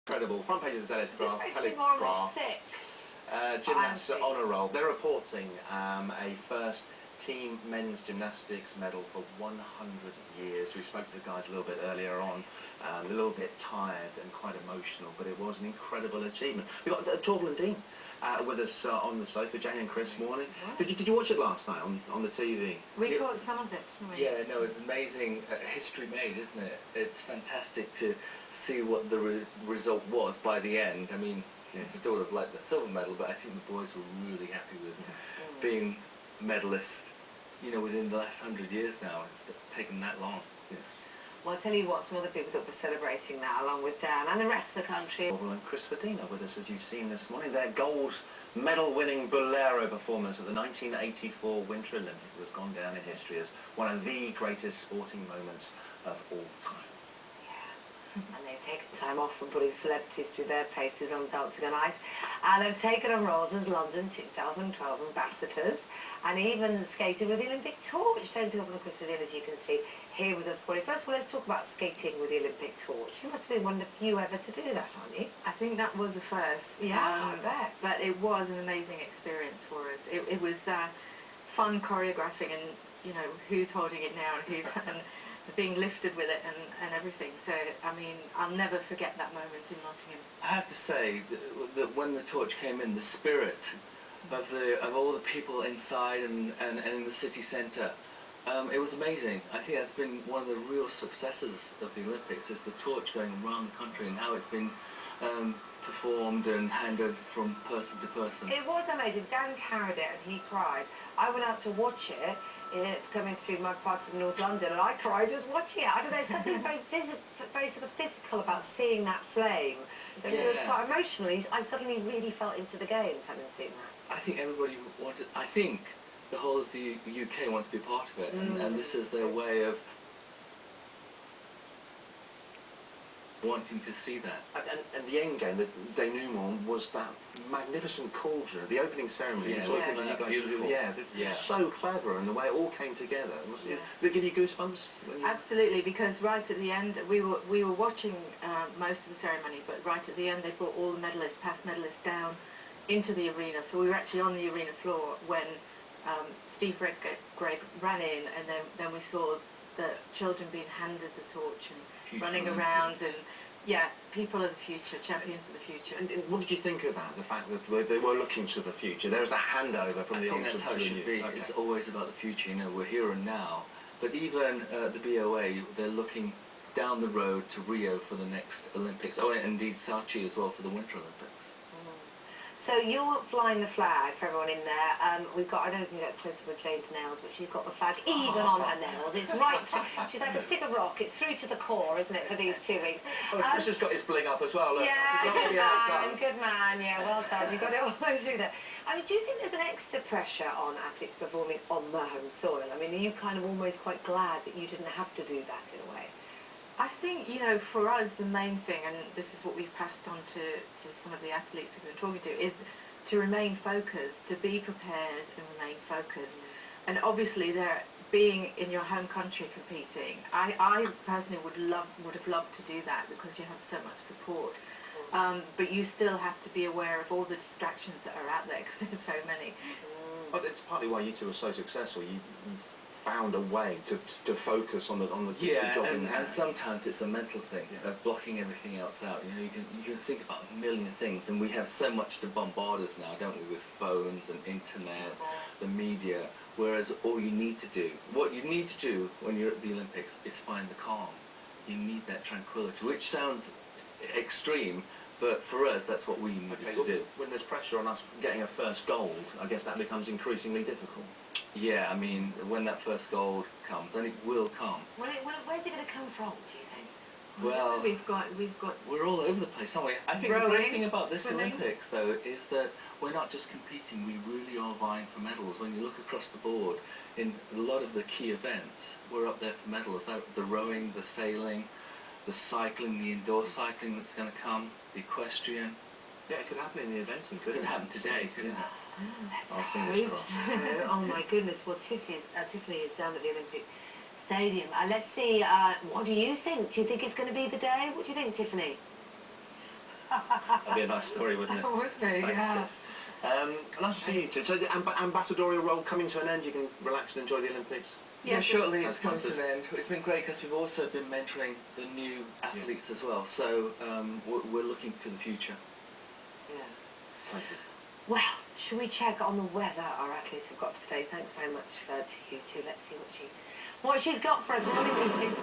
Incredible. Front page of the Telegraph. Gymnasts are on a roll. They're reporting a first team men's gymnastics medal for 100 years. We spoke to the guys a little bit earlier on, a little bit tired and quite emotional, but it was an incredible achievement. We've got Torvill and Dean with us on the sofa, Jayne and Chris morning. Did you watch it last night on the TV? We caught some of it, didn't we? Yeah, no, it's amazing history made, isn't it? It's fantastic to see what the result was by the end. I mean, still would have liked the silver medal, but I think the boys were really happy with being medalists, within the last 100 years now. It's taken that long. Yes. Well, I'll tell you what, some other people that were celebrating that, along with Dan and the rest of the country. Torvill and Chris with us, as you've seen this morning. Their gold medal-winning bolero performance at the 1984 Winter Olympics has gone down in history as one of the greatest sporting moments of all time. And they've taken time off from putting celebrities through their paces on Dancing on Ice. And they've taken on roles as London 2012 ambassadors and even skated with the Olympic torch. Don't do up on the Chris with as you can see. Here was us. First of all, let's talk about skating with the Olympic torch. You must have been one of the few ever to do that, aren't you? I think that was a first. Yeah, I bet. But it was an amazing experience for us. It was fun choreographing and, who's holding it now and who's... and being lifted with it and everything. So, I mean, I'll never forget that moment in Nottingham. I have to say that when the torch came in, the spirit of all the people inside and in the city centre, it was amazing. I think that's been one of the real successes of the Olympics, is the torch going around the country and how it's been performed and handed from person to person. It was amazing. Dan carried it and he cried. I went out to watch it. It's coming through my part of North London, and I cried just watching it. I don't know, something very sort of physical about seeing that flame. It was quite emotional. I suddenly really felt into the games having seen that. I think everybody wanted. I think the whole of the UK wanted to be part of it, and this is their way of wanting to see that. And the end game, the denouement, was that magnificent cauldron, the opening ceremony. Yeah, so clever, and the way it all came together. Did it give you goosebumps? Absolutely, because right at the end, we were watching most of the ceremony, but right at the end they brought all the medalists, past medalists, down into the arena. So we were actually on the arena floor when Steve Greg ran in, and then we saw the children being handed the torch and running around, and people of the future, champions of the future. And what did you think about the fact that they were looking to the future? There was that handover from the old to the new. That's how it should be. Okay. It's always about the future. We're here and now. But even the BOA, they're looking down the road to Rio for the next Olympics. Oh, and indeed Sochi as well for the Winter Olympics. So you're flying the flag for everyone in there. We've got, I don't know if you can get closer with Jayne's nails, but she's got the flag even on her nails. It's right, she's like a stick of rock. It's through to the core, isn't it, for these 2 weeks? Well, Chris has got his bling up as well. Look. Yeah, good man, yeah, well done. You've got it all through there. I mean, do you think there's an extra pressure on athletes performing on their home soil? I mean, are you kind of almost quite glad that you didn't have to do that in a way? I think, for us, the main thing, and this is what we've passed on to some of the athletes we've been talking to, is to remain focused, to be prepared and remain focused. And obviously, being in your home country competing, I personally would have loved to do that because you have so much support. But you still have to be aware of all the distractions that are out there because there's so many. But it's partly why you two were so successful. You found a way to focus on the job in hand. And sometimes it's a mental thing of blocking everything else out. You can think about a million things, and we have so much to bombard us now, don't we, with phones and internet, the media. Whereas all you need to do, what you need to do when you're at the Olympics, is find the calm. You need that tranquility, which sounds extreme. But for us, that's what we need to do. When there's pressure on us getting a first gold, I guess that becomes increasingly difficult. Yeah, I mean, when that first gold comes, and it will come. Where's it going to come from, do you think? Well, we're all over the place, aren't we? I think the great thing about this Olympics, though, is that we're not just competing, we really are vying for medals. When you look across the board, in a lot of the key events, we're up there for medals. The rowing, the sailing, the cycling, the indoor cycling that's going to come, the equestrian. Yeah, it could happen in the events, and could happen today, couldn't it? Oh my goodness, well Tiffany is down at the Olympic Stadium. Let's see, what do you think? Do you think it's going to be the day? What do you think, Tiffany? be a nice story, wouldn't it? That would be, Thanks, yeah. Nice to see you two. So the ambassadorial role coming to an end, you can relax and enjoy the Olympics? Yeah, shortly it's As coming to much an end. It's been great because we've also been mentoring the new athletes as well. So we're looking to the future. Yeah. Thank you. Well, should we check on the weather our athletes have got for today? Thanks very much to you two. Let's see what she's got for us. Morning, Lucy.